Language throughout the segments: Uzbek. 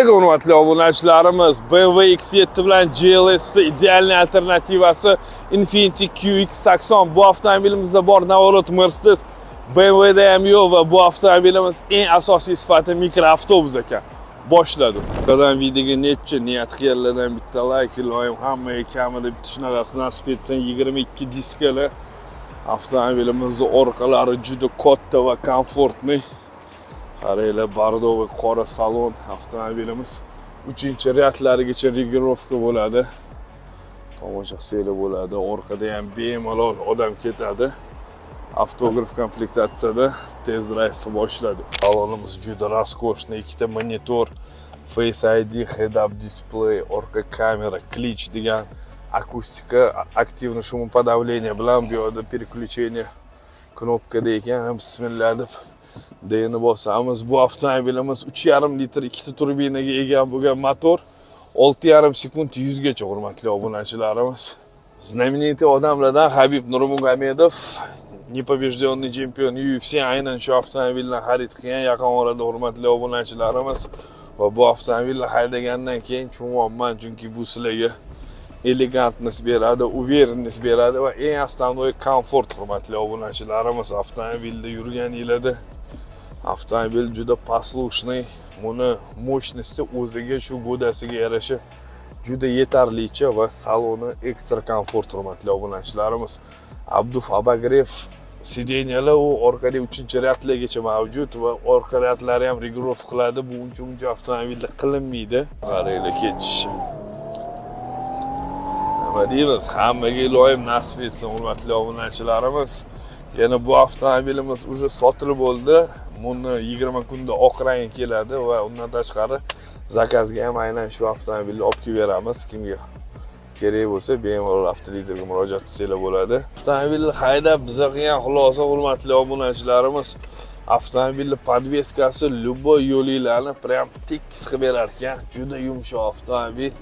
Hurmatli obunachilarimiz, BMW X7 bilan GLS ideal alternativasi Infiniti QX80. Bu avtomobilimizda bor, navorat Mercedes, BMWda ham yo'q va bu avtomobilimiz eng asosiy sifati mikroavtobus ekan. Boshladim. Qadam videoga necha niyat qilganlardan bitta like iloyim, hammaga kamida bitta shunaqasi nasib etsin. 22 diskali avtomobilimizning orqalari juda katta va komfortli. Qaranglar, bordoviy qora salon avtomobilimiz 3-rядlarigacha regirovka bo'ladi. Tomosha qilsanglar bo'ladi. Orqada ham bemalol odam ketadi. Avtograf komplektatsiyada test drive boshladi. Salonimiz juda raskoshniy, ikkita monitor, Face ID, head-up display, orqa kamera, klitch degan akustika, aktivniy шумоподавление bilan bu yerda переключение knopkada ekan. Bismillah deb deyni bosamiz. Bu avtomobilimiz 3,5 litr ikkita turbinaga ega bo'lgan motor, 6,5 sekund 100 gacha, hurmatli obunachilarimiz. Знаменитый odamlardan Habib Nurmagomedov, непобежденный чемпиon UFC, aynan shu avtomobilni xarid qilgan yaqin orada, hurmatli obunachilarimiz. Va bu avtomobilni haydagandan keyin tushunmayman, chunki bu sizlarga elegantность beradi, уверенность beradi va eng основной komfort, hurmatli obunachilarimiz. Avtomobilda yurganingizda avtomobil juda послушный, buni mощности o'ziga shu go'dasiga yarasha juda yetarlicha va saloni ekstra komfort, hurmatli obunachilarimiz. Abduf Abagrev sideniyalar u orqada 3-rядlargacha mavjud va orqa rядlari ham regirovka qiladi. Bu uncha avtomobilda qilinmaydi. Qaranglar, ketishi. Nima deymiz? Hammaga iloyim nasib etsin, hurmatli obunachilarimiz. Yana bu avtomobilimiz уже sotilib bo'ldi. Buni 20 kunda oq rang keladi va undan tashqari zakazga ham aynan shu avtomobilni olib kelib beramiz. Kimga kerak bo'lsa bemalol avtolizerga murojaat qilsanglar bo'ladi. Avtomobilni haydab bizga qilgan xulosa, hurmatli obunachilarimiz, avtomobilning podveskasi любой yo'llarni prям tekis qilib berar ekan. Juda yumshoq avtomobil.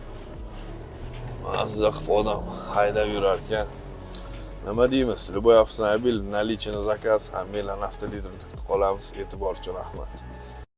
Mazza qilib odam haydab yurar ekan. Nima deymiz? Любой avtomobil, наличие на заказ, hammalarni avtolizerda kutib qolamiz. E'tibor uchun rahmat.